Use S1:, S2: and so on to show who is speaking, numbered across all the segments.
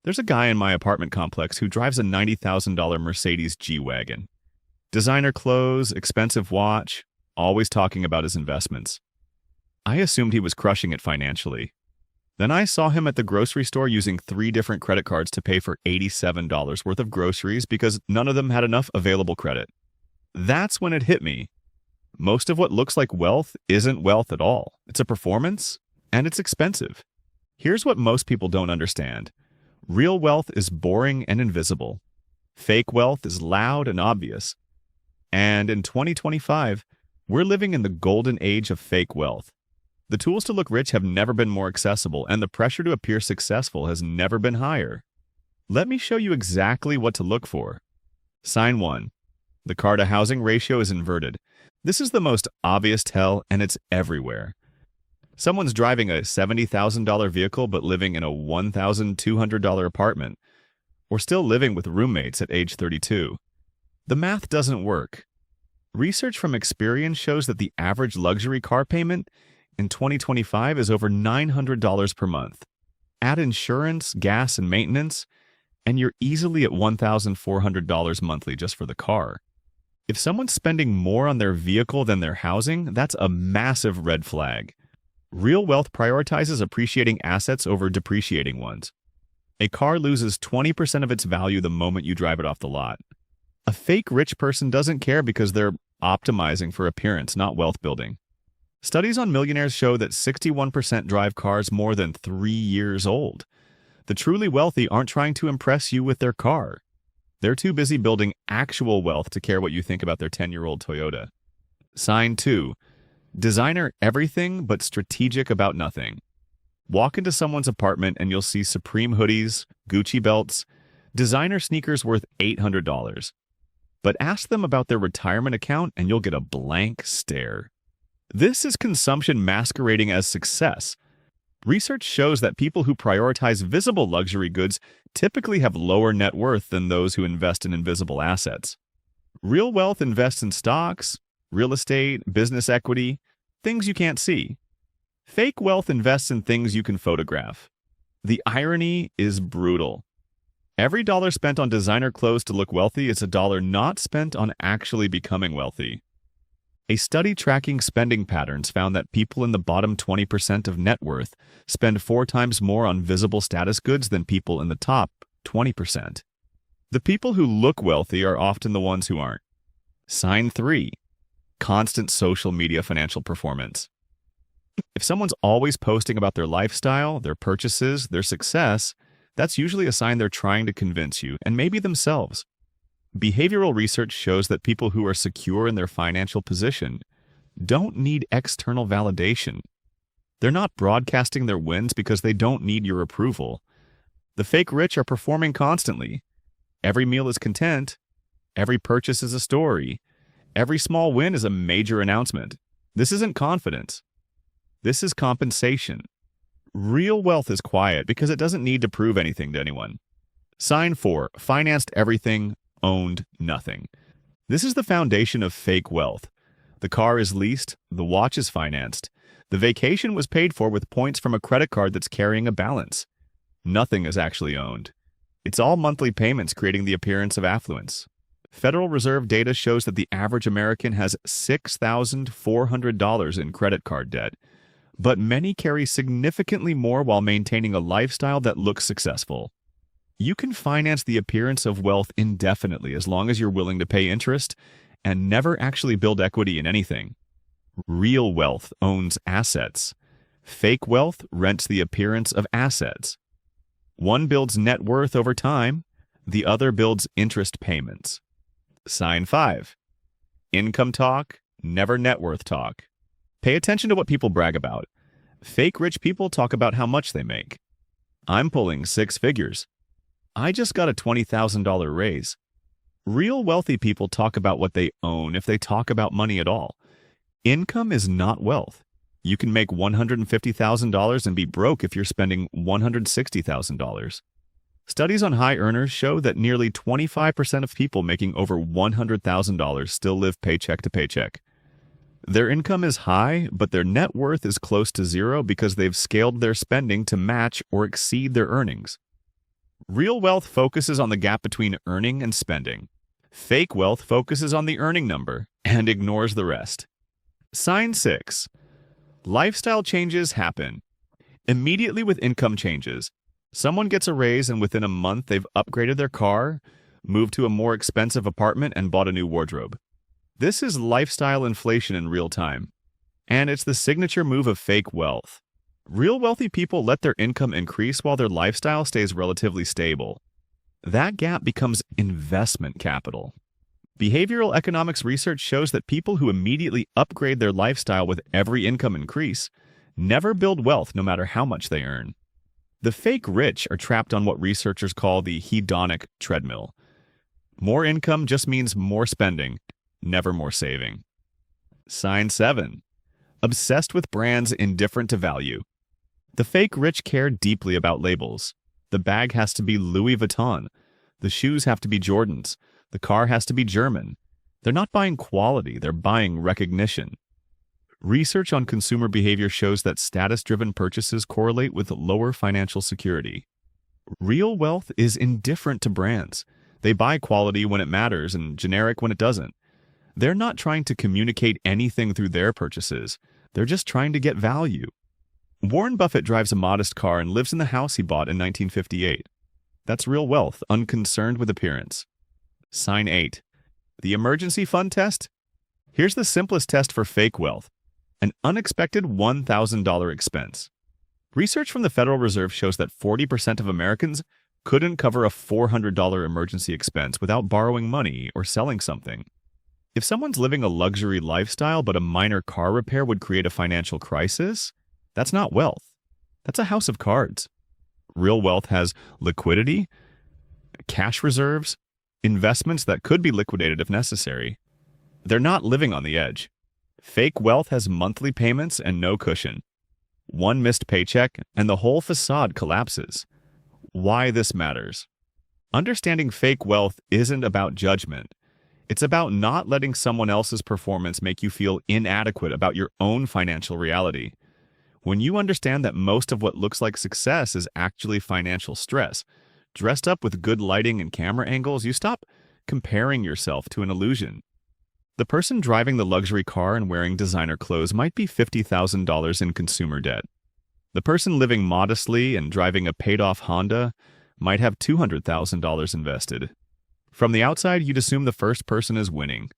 S1: There's a guy in my apartment complex who drives a $90,000 Mercedes G-Wagon. Designer clothes, expensive watch, always talking about his investments. I assumed he was crushing it financially. Then I saw him at the grocery store using 3 different credit cards to pay for $87 worth of groceries because none of them had enough available credit. That's when it hit me. Most of what looks like wealth isn't wealth at all. It's a performance, and it's expensive. Here's what most people don't understand. Real wealth is boring and invisible. Fake wealth is loud and obvious. And in 2025, we're living in the golden age of fake wealth. The tools to look rich have never been more accessible, and the pressure to appear successful has never been higher. Let me show you exactly what to look for. Sign 1. The car-to-housing ratio is inverted. This is the most obvious tell, and it's everywhere. Someone's driving a $70,000 vehicle but living in a $1,200 apartment, or still living with roommates at age 32. The math doesn't work. Research from Experian shows that the average luxury car payment in 2025 is over $900 per month. Add insurance, gas, and maintenance, and you're easily at $1,400 monthly just for the car. If someone's spending more on their vehicle than their housing, that's a massive red flag. Real wealth prioritizes appreciating assets over depreciating ones. A car loses 20% of its value the moment you drive it off the lot. A fake rich person doesn't care because they're optimizing for appearance, not wealth building. Studies on millionaires show that 61% drive cars more than 3 years old. The truly wealthy aren't trying to impress you with their car. They're too busy building actual wealth to care what you think about their 10-year-old Toyota. Sign 2. Designer everything but strategic about nothing. Walk into someone's apartment and you'll see Supreme hoodies, Gucci belts, designer sneakers worth $800. But ask them about their retirement account and you'll get a blank stare. This is consumption masquerading as success. Research shows that people who prioritize visible luxury goods typically have lower net worth than those who invest in invisible assets. Real wealth invests in stocks, real estate, business equity, things you can't see. Fake wealth invests in things you can photograph. The irony is brutal. Every dollar spent on designer clothes to look wealthy is a dollar not spent on actually becoming wealthy. A study tracking spending patterns found that people in the bottom 20% of net worth spend 4 times more on visible status goods than people in the top 20%. The people who look wealthy are often the ones who aren't. Sign 3. Constant social media financial performance. If someone's always posting about their lifestyle, their purchases, their success, that's usually a sign they're trying to convince you, and maybe themselves. Behavioral research shows that people who are secure in their financial position don't need external validation. They're not broadcasting their wins because they don't need your approval. The fake rich are performing constantly. Every meal is content. Every purchase is a story. Every small win is a major announcement. This isn't confidence. This is compensation. Real wealth is quiet because it doesn't need to prove anything to anyone. Sign 4. Financed everything, owned nothing. This is the foundation of fake wealth. The car is leased, the watch is financed. The vacation was paid for with points from a credit card that's carrying a balance. Nothing is actually owned. It's all monthly payments creating the appearance of affluence. Federal Reserve data shows that the average American has $6,400 in credit card debt, but many carry significantly more while maintaining a lifestyle that looks successful. You can finance the appearance of wealth indefinitely as long as you're willing to pay interest and never actually build equity in anything. Real wealth owns assets. Fake wealth rents the appearance of assets. One builds net worth over time, the other builds interest payments. Sign 5. Income talk, never net worth talk. Pay attention to what people brag about. Fake rich people talk about how much they make. I'm pulling 6 figures. I just got a $20,000 raise. Real wealthy people talk about what they own if they talk about money at all. Income is not wealth. You can make $150,000 and be broke if you're spending $160,000. Studies on high earners show that nearly 25% of people making over $100,000 still live paycheck to paycheck. Their income is high, but their net worth is close to zero because they've scaled their spending to match or exceed their earnings. Real wealth focuses on the gap between earning and spending. Fake wealth focuses on the earning number and ignores the rest. Sign 6. Lifestyle changes happen. Immediately with income changes, someone gets a raise and within a month they've upgraded their car, moved to a more expensive apartment, and bought a new wardrobe. This is lifestyle inflation in real time. And it's the signature move of fake wealth. Real wealthy people let their income increase while their lifestyle stays relatively stable. That gap becomes investment capital. Behavioral economics research shows that people who immediately upgrade their lifestyle with every income increase never build wealth no matter how much they earn. The fake rich are trapped on what researchers call the hedonic treadmill. More income just means more spending, never more saving. Sign 7. Obsessed with brands indifferent to value. The fake rich care deeply about labels. The bag has to be Louis Vuitton. The shoes have to be Jordans. The car has to be German. They're not buying quality, they're buying recognition. Research on consumer behavior shows that status-driven purchases correlate with lower financial security. Real wealth is indifferent to brands. They buy quality when it matters and generic when it doesn't. They're not trying to communicate anything through their purchases. They're just trying to get value. Warren Buffett drives a modest car and lives in the house he bought in 1958. That's real wealth, unconcerned with appearance. Sign 8. The emergency fund test? Here's the simplest test for fake wealth. An unexpected $1,000 expense. Research from the Federal Reserve shows that 40% of Americans couldn't cover a $400 emergency expense without borrowing money or selling something. If someone's living a luxury lifestyle but a minor car repair would create a financial crisis, that's not wealth. That's a house of cards. Real wealth has liquidity, cash reserves, investments that could be liquidated if necessary. They're not living on the edge. Fake wealth has monthly payments and no cushion. One missed paycheck and the whole facade collapses. Why this matters? Understanding fake wealth isn't about judgment. It's about not letting someone else's performance make you feel inadequate about your own financial reality. When you understand that most of what looks like success is actually financial stress, dressed up with good lighting and camera angles, you stop comparing yourself to an illusion. The person driving the luxury car and wearing designer clothes might be $50,000 in consumer debt. The person living modestly and driving a paid-off Honda might have $200,000 invested. From the outside, you'd assume the first person is winning.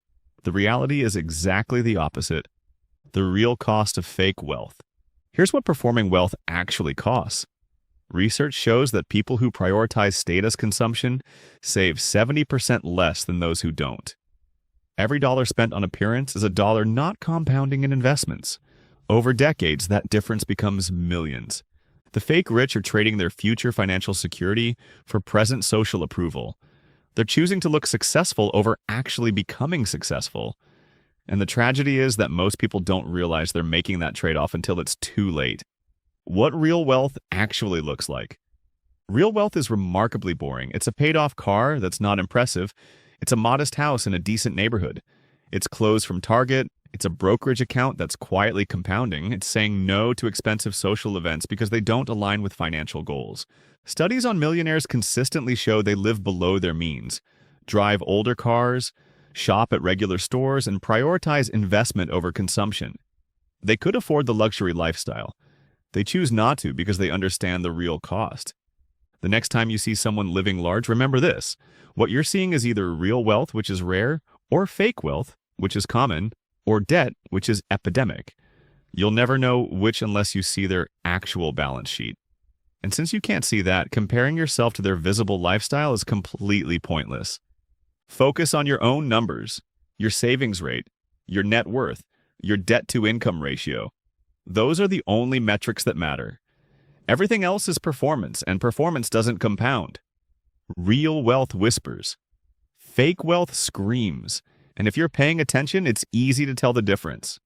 S1: The reality is exactly the opposite. The real cost of fake wealth. Here's what performing wealth actually costs. Research shows that people who prioritize status consumption save 70% less than those who don't. Every dollar spent on appearance is a dollar not compounding in investments. Over decades, that difference becomes millions. The fake rich are trading their future financial security for present social approval. They're choosing to look successful over actually becoming successful. And the tragedy is that most people don't realize they're making that trade-off until it's too late. What real wealth actually looks like. Real wealth is remarkably boring. It's a paid-off car that's not impressive. It's a modest house in a decent neighborhood. It's clothes from Target. It's a brokerage account that's quietly compounding. It's saying no to expensive social events because they don't align with financial goals. Studies on millionaires consistently show they live below their means, drive older cars, shop at regular stores, and prioritize investment over consumption. They could afford the luxury lifestyle. They choose not to because they understand the real cost. The next time you see someone living large, remember this. What you're seeing is either real wealth, which is rare, or fake wealth, which is common, or debt, which is epidemic. You'll never know which unless you see their actual balance sheet. And since you can't see that, comparing yourself to their visible lifestyle is completely pointless. Focus on your own numbers, your savings rate, your net worth, your debt-to-income ratio. Those are the only metrics that matter. Everything else is performance, and performance doesn't compound. Real wealth whispers. Fake wealth screams. And if you're paying attention, it's easy to tell the difference.